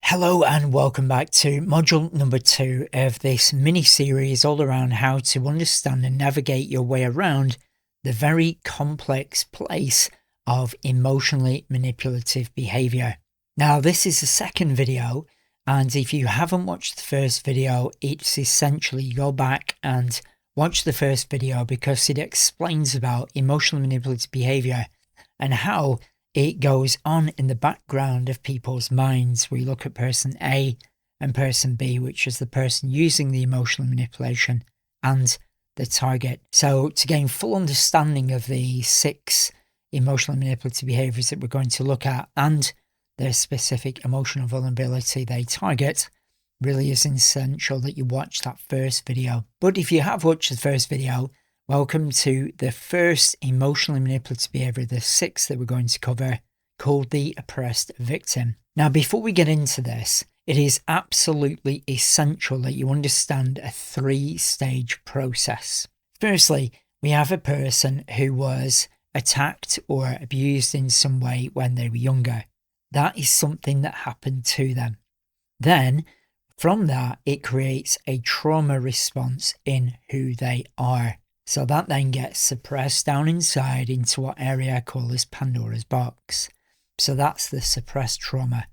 Hello and welcome back to module number 2 of this mini-series all around how to understand and navigate your way around the very complex place of emotionally manipulative behaviour. Now this is the second video, and if you haven't watched the first video, it's essentially go back and watch the first video because it explains about emotionally manipulative behaviour and how it goes on in the background of people's minds. We look at person A and person B, which is the person using the emotional manipulation and the target. So to gain full understanding of the 6 emotional manipulative behaviours that we're going to look at and their specific emotional vulnerability they target, really is essential that you watch that first video. But if you have watched the first video, welcome to the first emotionally manipulative behaviour, the 6th that we're going to cover, called the oppressed victim. Now, before we get into this, it is absolutely essential that you understand a 3-stage process. Firstly, we have a person who was attacked or abused in some way when they were younger. That is something that happened to them. Then, from that, it creates a trauma response in who they are. So that then gets suppressed down inside into what area I call as Pandora's box. So that's the suppressed trauma.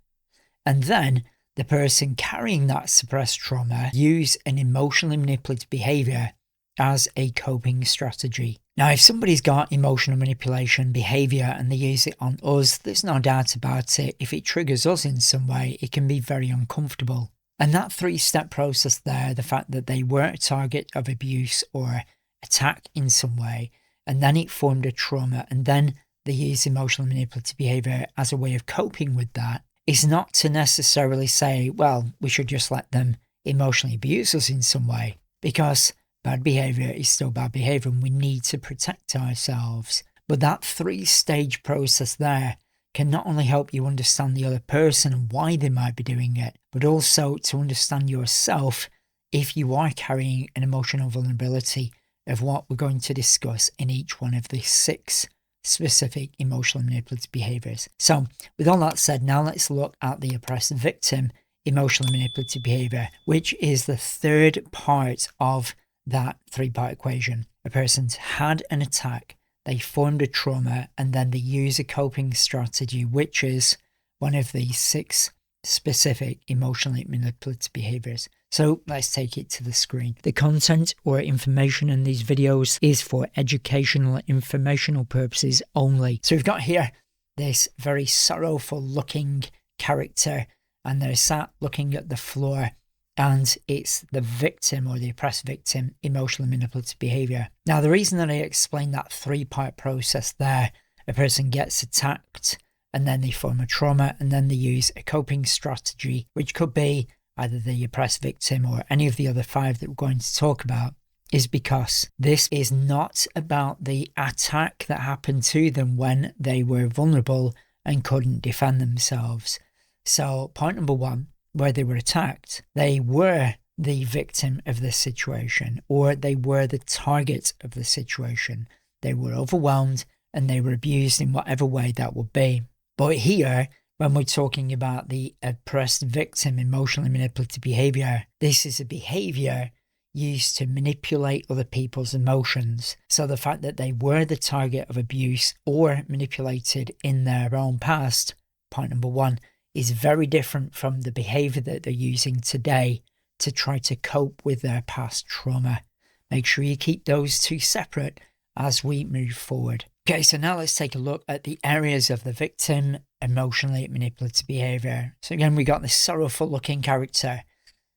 And then the person carrying that suppressed trauma use an emotionally manipulative behaviour as a coping strategy. Now, if somebody's got emotional manipulation behaviour and they use it on us, there's no doubt about it. If it triggers us in some way, it can be very uncomfortable. And that 3-step process there, the fact that they were a target of abuse or attack in some way, and then it formed a trauma, and then they use emotional manipulative behaviour as a way of coping with that, is not to necessarily say, well, we should just let them emotionally abuse us in some way, because bad behaviour is still bad behaviour and we need to protect ourselves. But that 3-stage process there can not only help you understand the other person and why they might be doing it, but also to understand yourself if you are carrying an emotional vulnerability of what we're going to discuss in each one of the 6 specific emotional manipulative behaviours. So with all that said, now let's look at the oppressed victim emotional manipulative behaviour, which is the 3rd part of that 3-part equation. A person's had an attack, they formed a trauma, and then they use a coping strategy, which is one of the 6 specific emotionally manipulative behaviours. So let's take it to the screen. The content or information in these videos is for educational and informational purposes only. So we've got here this very sorrowful looking character, and they're sat looking at the floor, and it's the victim or the oppressed victim emotional manipulative behaviour. Now, the reason that I explained that 3-part process there, a person gets attacked and then they form a trauma and then they use a coping strategy, which could be either the oppressed victim or any of the other 5 that we're going to talk about, is because this is not about the attack that happened to them when they were vulnerable and couldn't defend themselves. So point number 1, where they were attacked, they were the victim of this situation, or they were the target of the situation. They were overwhelmed and they were abused in whatever way that would be. But here, when we're talking about the oppressed victim emotionally manipulative behaviour, this is a behaviour used to manipulate other people's emotions. So the fact that they were the target of abuse or manipulated in their own past, point number 1, is very different from the behaviour that they're using today to try to cope with their past trauma. Make sure you keep those 2 separate as we move forward. Okay, so now let's take a look at the areas of the victim emotionally manipulative behaviour. So again, we got this sorrowful looking character.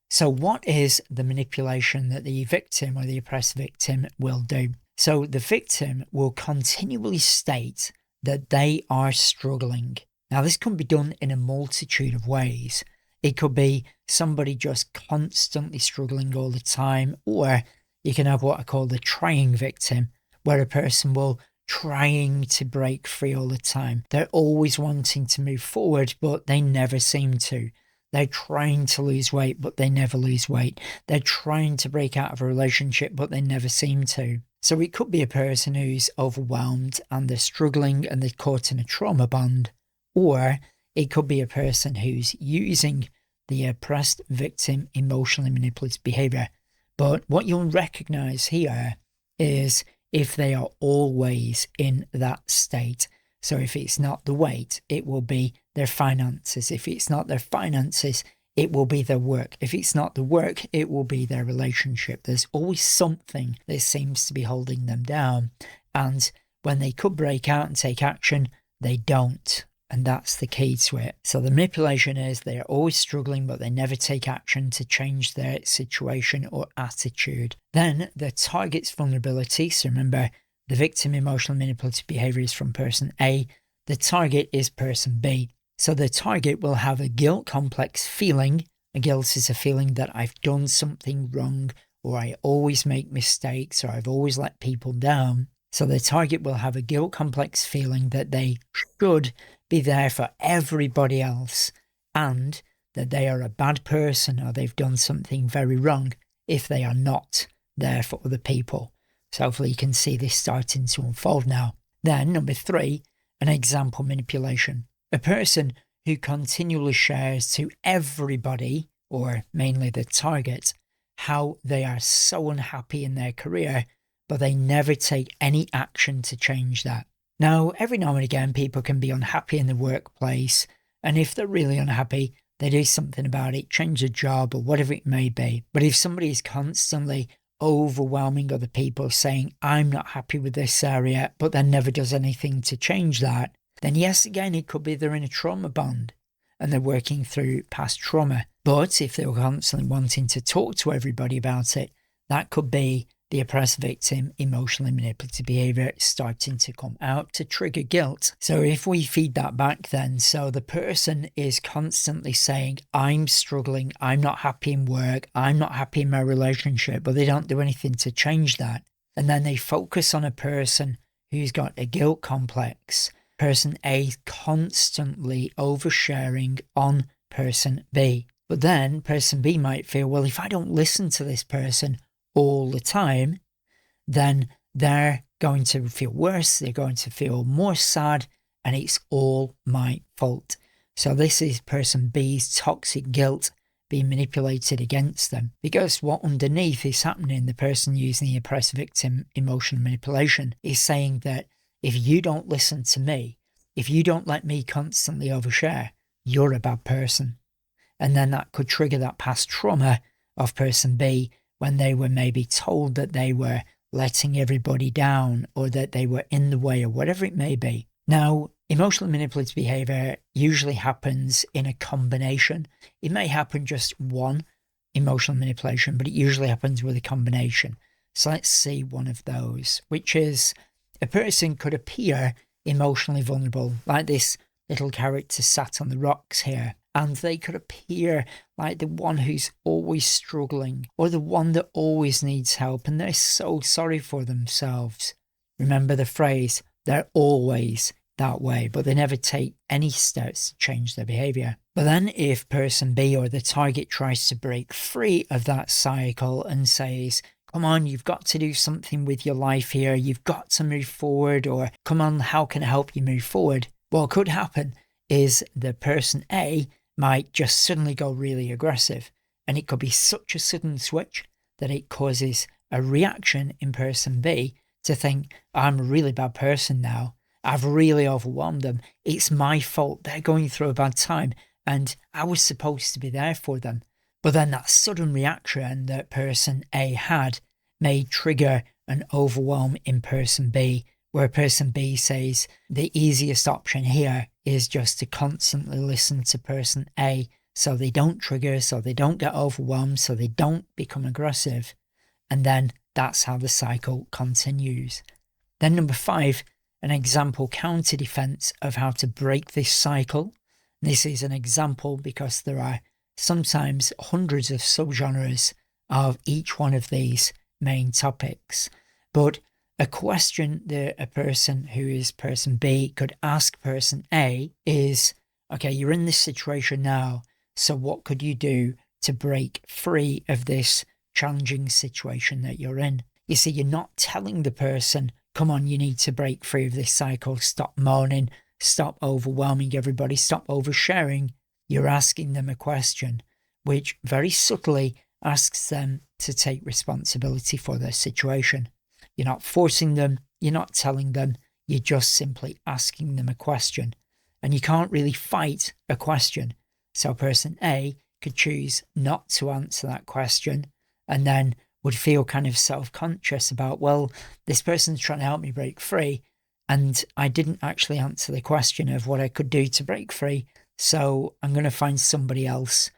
So what is the manipulation that the victim or the oppressed victim will do? So the victim will continually state that they are struggling. Now, this can be done in a multitude of ways. It could be somebody just constantly struggling all the time, or you can have what I call the trying victim, where a person will trying to break free all the time. They're always wanting to move forward, but they never seem to. They're trying to lose weight, but they never lose weight. They're trying to break out of a relationship, but they never seem to. So it could be a person who's overwhelmed and they're struggling and they're caught in a trauma bond, or it could be a person who's using the oppressed victim emotionally manipulative behavior. But what you'll recognize here is if they are always in that state. So if it's not the weight, it will be their finances. If it's not their finances, it will be their work. If it's not the work, it will be their relationship. There's always something that seems to be holding them down. And when they could break out and take action, they don't. And that's the key to it. So the manipulation is they are always struggling, but they never take action to change their situation or attitude. Then the target's vulnerability. So remember, the victim emotional manipulative behavior is from person A. The target is person B. So the target will have a guilt complex feeling. A guilt is a feeling that I've done something wrong, or I always make mistakes, or I've always let people down. So the target will have a guilt complex feeling that they should be there for everybody else and that they are a bad person or they've done something very wrong if they are not there for other people. So hopefully you can see this starting to unfold now. Then number 3, an example manipulation. A person who continually shares to everybody, or mainly the target, how they are so unhappy in their career, but they never take any action to change that. Now, every now and again, people can be unhappy in the workplace, and if they're really unhappy, they do something about it, change a job or whatever it may be. But if somebody is constantly overwhelming other people, saying, I'm not happy with this area, but then never does anything to change that, then yes, again, it could be they're in a trauma bond and they're working through past trauma. But if they're constantly wanting to talk to everybody about it, that could be the oppressed victim emotionally manipulative behavior starting to come out to trigger guilt. So if we feed that back then, so the person is constantly saying, I'm struggling, I'm not happy in work, I'm not happy in my relationship, but they don't do anything to change that. And then they focus on a person who's got a guilt complex. Person A constantly oversharing on person B. But then person B might feel, well, if I don't listen to this person all the time, then they're going to feel worse, they're going to feel more sad, and it's all my fault. So this is person B's toxic guilt being manipulated against them, because what underneath is happening, the person using the oppressed victim emotional manipulation is saying that if you don't listen to me, if you don't let me constantly overshare, you're a bad person. And then that could trigger that past trauma of person B when they were maybe told that they were letting everybody down or that they were in the way or whatever it may be. Now, emotional manipulative behavior usually happens in a combination. It may happen just one emotional manipulation, but it usually happens with a combination. So let's see one of those, which is a person could appear emotionally vulnerable, like this little character sat on the rocks here. And they could appear like the one who's always struggling or the one that always needs help, and they're so sorry for themselves. Remember the phrase, they're always that way, but they never take any steps to change their behavior. But then if person B or the target tries to break free of that cycle and says, come on, you've got to do something with your life here, you've got to move forward, or come on, how can I help you move forward? What could happen is the person A might just suddenly go really aggressive, and it could be such a sudden switch that it causes a reaction in person B to think, I'm a really bad person now, I've really overwhelmed them, it's my fault, they're going through a bad time and I was supposed to be there for them. But then that sudden reaction that person A had may trigger an overwhelm in person B, where person B says the easiest option here is just to constantly listen to person A so they don't trigger, so they don't get overwhelmed, so they don't become aggressive. And then that's how the cycle continues. Then number 5, an example counter defense of how to break this cycle. This is an example because there are sometimes hundreds of subgenres of each one of these main topics. But a question that a person who is person B could ask person A is, okay, you're in this situation now, so what could you do to break free of this challenging situation that you're in? You see, you're not telling the person, come on, you need to break free of this cycle, stop moaning, stop overwhelming everybody, stop oversharing. You're asking them a question. which very subtly asks them to take responsibility for their situation. You're not forcing them, you're not telling them, you're just simply asking them a question. And you can't really fight a question. So person A could choose not to answer that question and then would feel kind of self-conscious about, well, this person's trying to help me break free and I didn't actually answer the question of what I could do to break free. So I'm going to find somebody else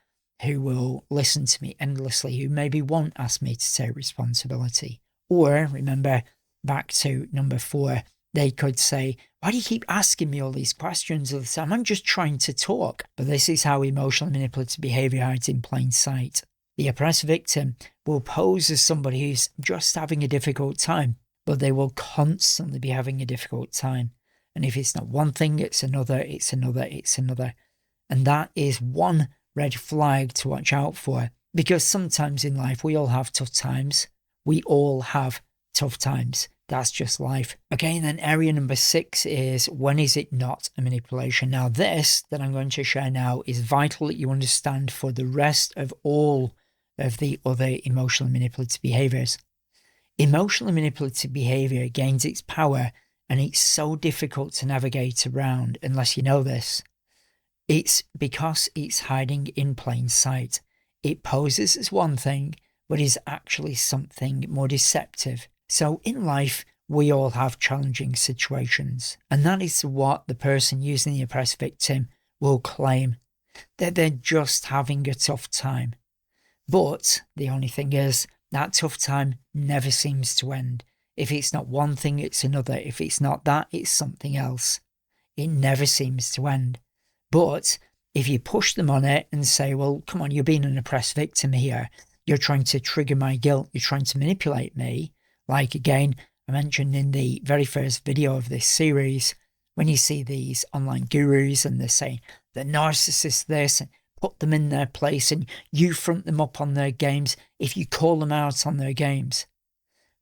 who will listen to me endlessly, who maybe won't ask me to take responsibility. Or remember back to number 4, they could say, why do you keep asking me all these questions all the time? I'm just trying to talk. But this is how emotional manipulative behavior hides in plain sight. The oppressed victim will pose as somebody who's just having a difficult time, but they will constantly be having a difficult time. And if it's not one thing, it's another, it's another, it's another. And that is one red flag to watch out for, because sometimes in life we all have tough times. We all have tough times. That's just life. Okay, and then area number 6 is, when is it not a manipulation? Now this that I'm going to share now is vital that you understand for the rest of all of the other emotional manipulative behaviors. Emotional manipulative behavior gains its power, and it's so difficult to navigate around unless you know this. It's because it's hiding in plain sight. It poses as one thing, but is actually something more deceptive. So in life, we all have challenging situations, and that is what the person using the oppressed victim will claim, that they're just having a tough time. But the only thing is, that tough time never seems to end. If it's not one thing, it's another. If it's not that, it's something else. It never seems to end. But if you push them on it and say, well, come on, you're being an oppressed victim here. You're trying to trigger my guilt. You're trying to manipulate me. Like, again, I mentioned in the very first video of this series, when you see these online gurus and they're saying the narcissist this, and put them in their place and you front them up on their games if you call them out on their games.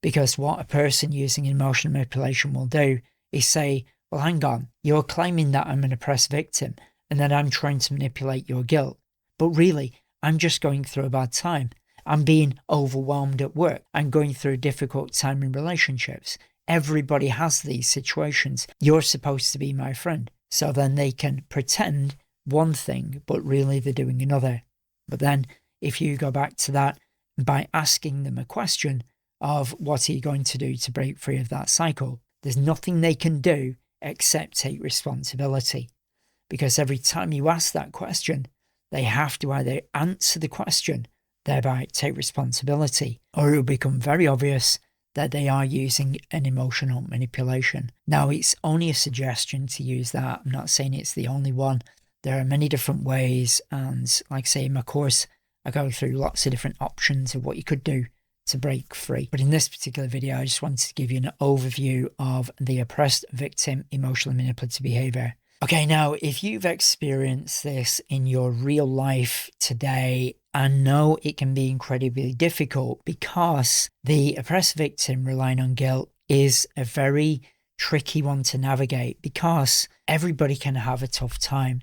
Because what a person using emotional manipulation will do is say, well, hang on, you're claiming that I'm an oppressed victim and that I'm trying to manipulate your guilt. But really, I'm just going through a bad time. I'm being overwhelmed at work. I'm going through a difficult time in relationships. Everybody has these situations. You're supposed to be my friend. So then they can pretend one thing, but really they're doing another. But then if you go back to that by asking them a question of what are you going to do to break free of that cycle, there's nothing they can do except take responsibility. Because every time you ask that question, they have to either answer the question, thereby take responsibility, or it will become very obvious that they are using an emotional manipulation. Now, it's only a suggestion to use that. I'm not saying it's the only one. There are many different ways, and like I say in my course, I go through lots of different options of what you could do to break free. But in this particular video, I just wanted to give you an overview of the oppressed victim emotional manipulative behavior. Okay, now, if you've experienced this in your real life today, I know it can be incredibly difficult because the oppressed victim relying on guilt is a very tricky one to navigate because everybody can have a tough time.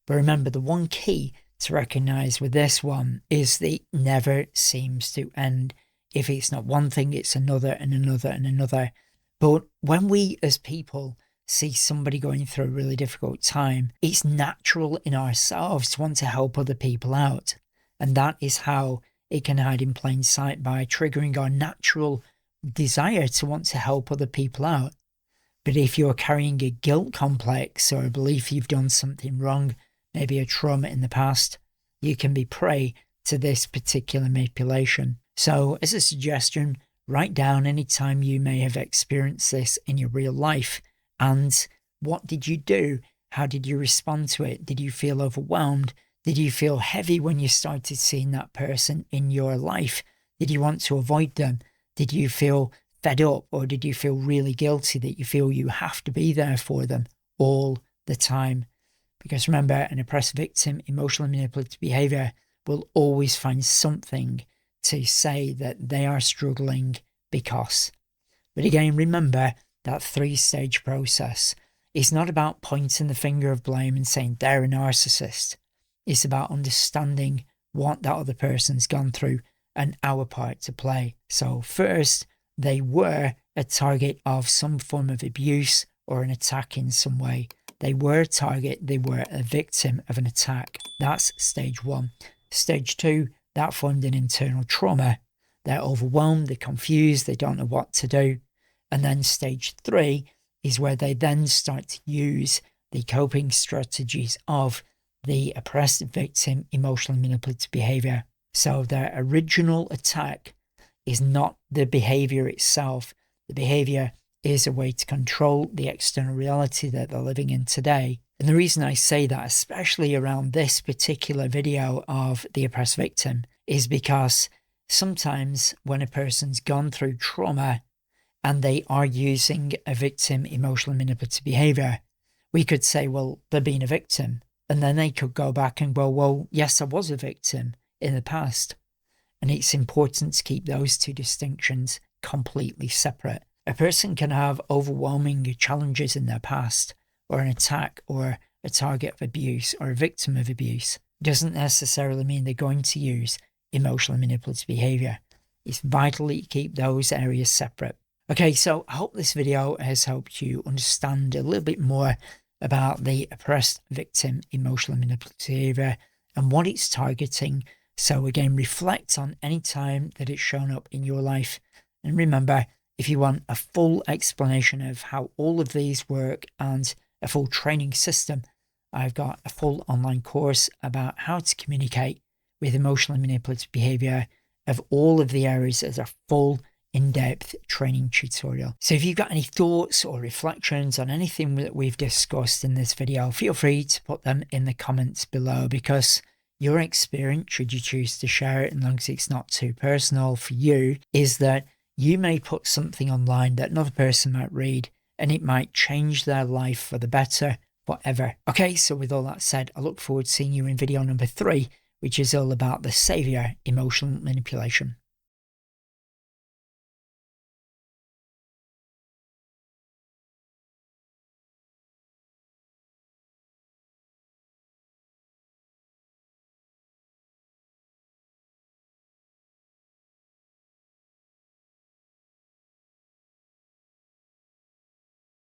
But remember, the one key to recognize with this one is that it never seems to end. If it's not one thing, it's another and another and another. But when we as people see somebody going through a really difficult time, it's natural in ourselves to want to help other people out. And that is how it can hide in plain sight, by triggering our natural desire to want to help other people out. But if you're carrying a guilt complex or a belief you've done something wrong, maybe a trauma in the past, you can be prey to this particular manipulation. So as a suggestion, write down any time you may have experienced this in your real life. And what did you do? How did you respond to it? Did you feel overwhelmed? Did you feel heavy when you started seeing that person in your life? Did you want to avoid them? Did you feel fed up, or did you feel really guilty that you feel you have to be there for them all the time? Because remember, an oppressed victim emotional manipulative behavior will always find something to say that they are struggling because. But again, remember that 3-stage process. It's not about pointing the finger of blame and saying they're a narcissist. It's about understanding what that other person's gone through and our part to play. So first, they were a target of some form of abuse or an attack in some way. They were a target, they were a victim of an attack. That's stage one. Stage two, that formed an internal trauma. They're overwhelmed, they're confused, they don't know what to do. And then stage three is where they then start to use the coping strategies of the oppressed victim emotional manipulative behavior. So their original attack is not the behavior itself. The behavior is a way to control the external reality that they're living in today. And the reason I say that, especially around this particular video of the oppressed victim, is because sometimes when a person's gone through trauma and they are using a victim emotional manipulative behavior, we could say, well, they're being a victim. And then they could go back and go, well, yes, I was a victim in the past. And it's important to keep those two distinctions completely separate. A person can have overwhelming challenges in their past, or an attack, or a target of abuse, or a victim of abuse. It doesn't necessarily mean they're going to use emotional manipulative behavior. It's vital that you keep those areas separate. Okay, so I hope this video has helped you understand a little bit more about the oppressed victim emotional manipulative behavior and what it's targeting. So again, reflect on any time that it's shown up in your life. And remember, if you want a full explanation of how all of these work and a full training system, I've got a full online course about how to communicate with emotional manipulative behavior of all of the areas as a full in-depth training tutorial. So if you've got any thoughts or reflections on anything that we've discussed in this video, feel free to put them in the comments below, because your experience, should you choose to share it, as long as it's not too personal for you, is that you may put something online that another person might read and it might change their life for the better forever. Okay, so with all that said, I look forward to seeing you in video number 3, which is all about the savior emotional manipulation.